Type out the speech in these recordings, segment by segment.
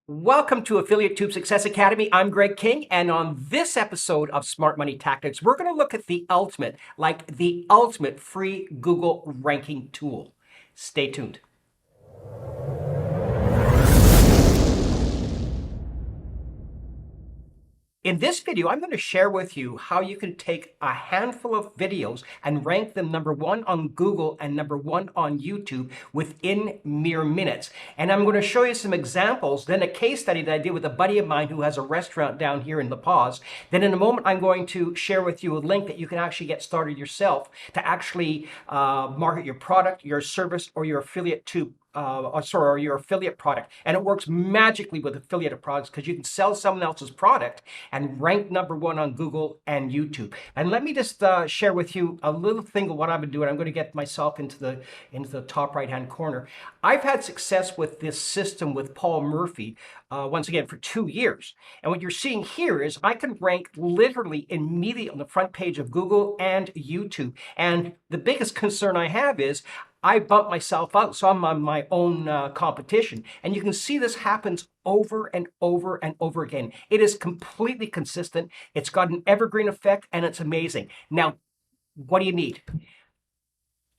Welcome to Affiliate Tube Success Academy. I'm Greg King, and on this episode of Smart Money Tactics, we're going to look at the ultimate free Google ranking tool. Stay tuned. In this video, I'm going to share with you how you can take a handful of videos and rank them #1 on Google and #1 on YouTube within mere minutes. And I'm going to show you some examples, then a case study that I did with a buddy of mine who has a restaurant down here in La Paz. Then in a moment, I'm going to share with you a link that you can actually get started yourself to actually market your product, your service, or your affiliate tube or your affiliate product. And it works magically with affiliate products because you can sell someone else's product and rank #1 on Google and YouTube. And let me just share with you a little thing of what I've been doing. I'm going to get myself into the top right hand corner. I've had success with this system with Paul Murphy, once again, for 2 years. And what you're seeing here is I can rank literally immediately on the front page of Google and YouTube. And the biggest concern I have is I bump myself out, so I'm on my own competition. And you can see this happens over and over and over again. It is completely consistent. It's got an evergreen effect, and it's amazing. Now, what do you need?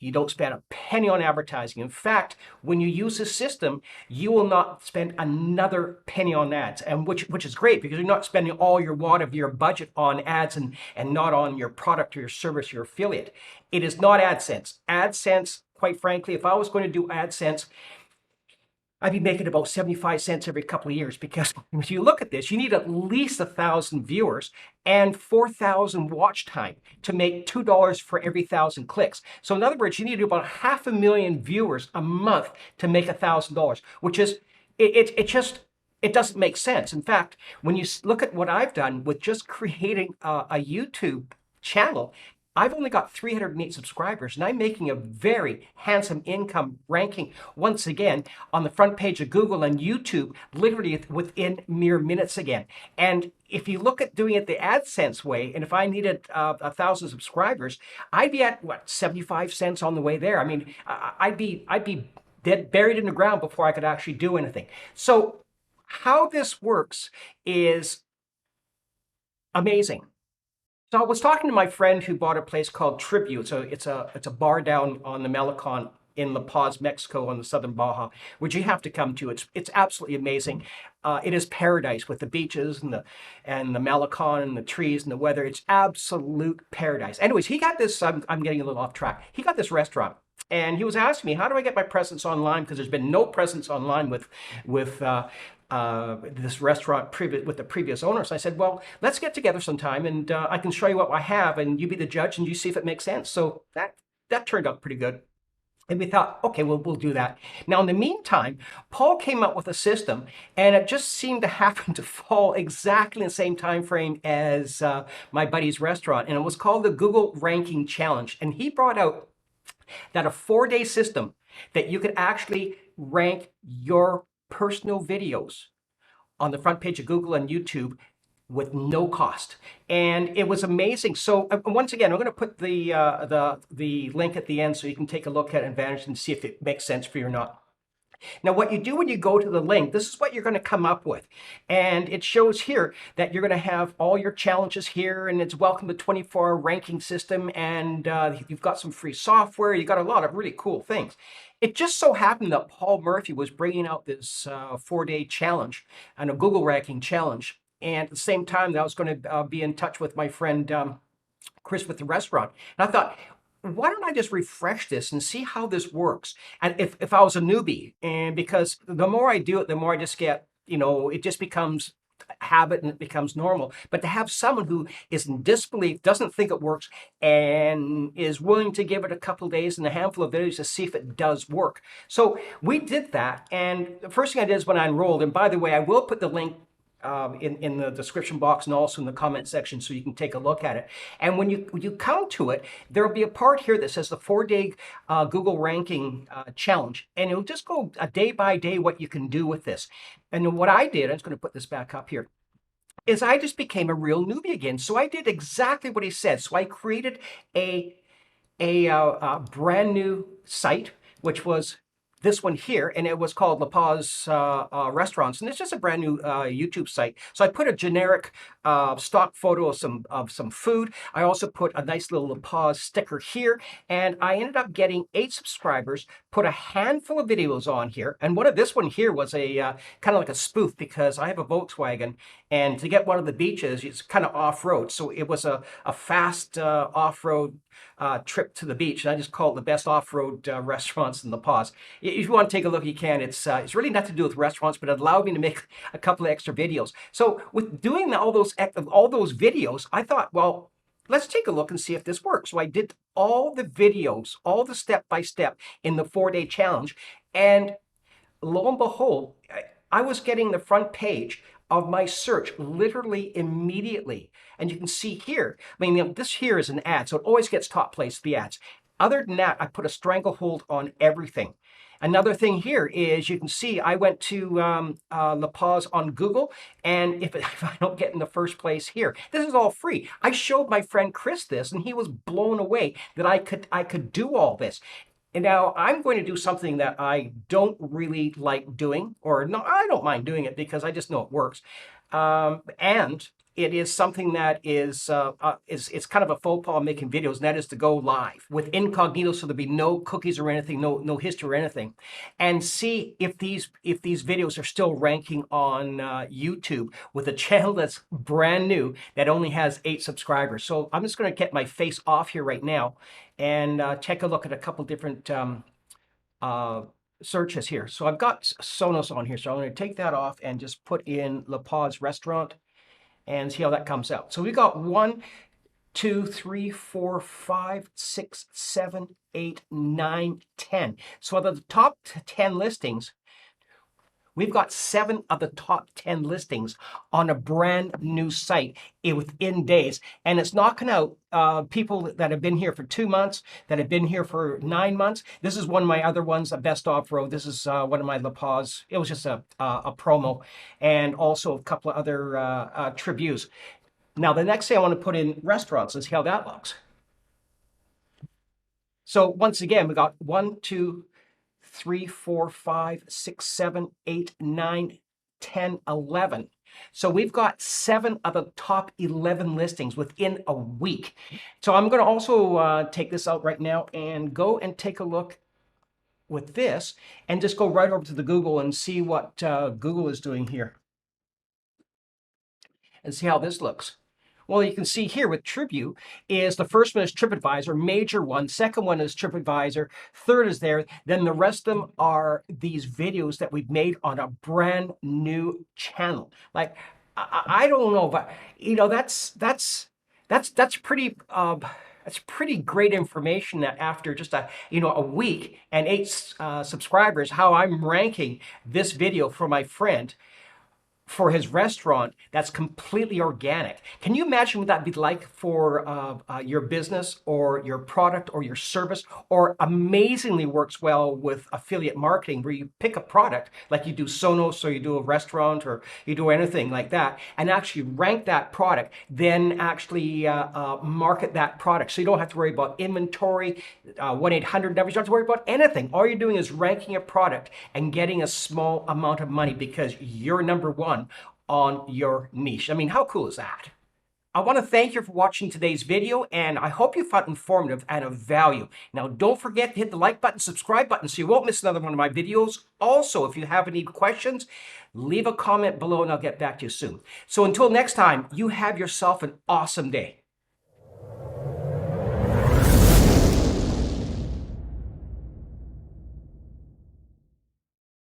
You don't spend a penny on advertising. In fact, when you use this system, you will not spend another penny on ads, and which is great because you're not spending all your wad of your budget on ads and not on your product or your service, your affiliate. It is not AdSense. AdSense, quite frankly, if I was going to do AdSense, I'd be making about 75 cents every couple of years because if you look at this, you need at least 1,000 viewers and 4,000 watch time to make $2 for every 1,000 clicks. So in other words, you need to do about 500,000 viewers a month to make $1,000, which is, it doesn't make sense. In fact, when you look at what I've done with just creating a YouTube channel, I've only got 308 subscribers, and I'm making a very handsome income ranking, once again, on the front page of Google and YouTube, literally within mere minutes again. And if you look at doing it the AdSense way, and if I needed 1,000 subscribers, I'd be at, 75 cents on the way there. I mean, I'd be dead, buried in the ground before I could actually do anything. So how this works is amazing. So I was talking to my friend who bought a place called Tribute. So it's a bar down on the Malecon in La Paz, Mexico, on the southern Baja, which you have to come to. It's absolutely amazing. It is paradise with the beaches and the Malecon and the trees and the weather. It's absolute paradise. Anyways, he got this. I'm getting a little off track. He got this restaurant. And he was asking me, how do I get my presence online? Because there's been no presence online with this restaurant with the previous owners. I said, well, let's get together sometime and I can show you what I have and you be the judge and you see if it makes sense. So that turned out pretty good. And we thought, okay, well, we'll do that. Now, in the meantime, Paul came up with a system, and it just seemed to happen to fall exactly in the same time frame as my buddy's restaurant, and it was called the Google Ranking Challenge. And he brought out that a 4-day system that you could actually rank your personal videos on the front page of Google and YouTube with no cost, and it was amazing. So once again, I'm going to put the link at the end so you can take a look at Advantage and see if it makes sense for you or not. Now, what you do when you go to the link, this is what you're going to come up with. And it shows here that you're going to have all your challenges here, and it's welcome to 24-hour ranking system, and you've got some free software. You got a lot of really cool things. It just so happened that Paul Murphy was bringing out this 4-day challenge and a Google ranking challenge. And at the same time, I was going to be in touch with my friend Chris with the restaurant. And I thought, why don't I just refresh this and see how this works? And if I was a newbie, and because the more I do it, the more I just get, it just becomes habit and it becomes normal. But to have someone who is in disbelief, doesn't think it works, and is willing to give it a couple of days and a handful of videos to see if it does work. So we did that. And the first thing I did is when I enrolled, and by the way, I will put the link in the description box and also in the comment section so you can take a look at it. And when you come to it, there will be a part here that says the 4-day Google ranking challenge. And it'll just go a day by day what you can do with this. And what I did, I'm just going to put this back up here, is I just became a real newbie again. So I did exactly what he said. So I created a brand new site, which was this one here, and it was called La Paz Restaurants, and it's just a brand new YouTube site. So I put a generic stock photo of some food. I also put a nice little La Paz sticker here, and I ended up getting 8 subscribers. Put a handful of videos on here, and this one here was a kind of like a spoof, because I have a Volkswagen, and to get one of the beaches, it's kind of off-road, so it was a fast off-road trip to the beach, and I just call it the best off-road restaurants in La Paz. If you want to take a look, you can. It's really nothing to do with restaurants, but it allowed me to make a couple of extra videos. So with doing all those videos, I thought, well, let's take a look and see if this works. So I did all the videos, all the step-by-step in the 4-day challenge, and lo and behold, I was getting the front page of my search literally immediately. And you can see here, I mean, this here is an ad, so it always gets top place, the ads. Other than that, I put a stranglehold on everything. Another thing here is you can see I went to La Paz on Google, and if I don't get in the first place here, this is all free. I showed my friend Chris this, and he was blown away that I could do all this. And now I'm going to do something that I don't really like doing, or no, I don't mind doing it because I just know it works. And it is something that is it's kind of a faux pas making videos, and that is to go live with incognito, so there'll be no cookies or anything, no history or anything, and see if these videos are still ranking on YouTube with a channel that's brand new that only has 8 subscribers. So I'm just going to get my face off here right now and take a look at a couple different searches here. So I've got Sonos on here, so I'm going to take that off and just put in La Paz restaurant and see how that comes out. So we got 1, 2, 3, 4, 5, 6, 7, 8, 9, 10. So out of the top 10 listings, we've got 7 of the top 10 listings on a brand new site within days. And it's knocking out people that have been here for 2 months, that have been here for 9 months. This is one of my other ones, a best off-road. This is one of my La Paz. It was just a promo, and also a couple of other tributes. Now, the next thing I want to put in restaurants and see how that looks. So once again, we got 1, 2, 3, 4, 5, 6, 7, 8, 9, 10, 11. So we've got 7 of the top 11 listings within a week. So I'm going to also take this out right now and go and take a look with this, and just go right over to the Google and see what Google is doing here and see how this looks. Well, you can see here with Tribute is the first one is TripAdvisor, major one. Second one is TripAdvisor. Third is there. Then the rest of them are these videos that we've made on a brand new channel. Like, I don't know, but you know, that's pretty that's pretty great information that after just a week and 8 subscribers, how I'm ranking this video for my friend for his restaurant that's completely organic. Can you imagine what that'd be like for your business or your product or your service, or amazingly works well with affiliate marketing, where you pick a product like you do Sonos, or you do a restaurant, or you do anything like that, and actually rank that product, then actually market that product. So you don't have to worry about inventory, 1-800 numbers, you don't have to worry about anything. All you're doing is ranking a product and getting a small amount of money because you're number one on your niche. I mean, how cool is that? I want to thank you for watching today's video, and I hope you found it informative and of value. Now, don't forget to hit the like button, subscribe button, so you won't miss another one of my videos. Also, if you have any questions, leave a comment below and I'll get back to you soon. So until next time, you have yourself an awesome day.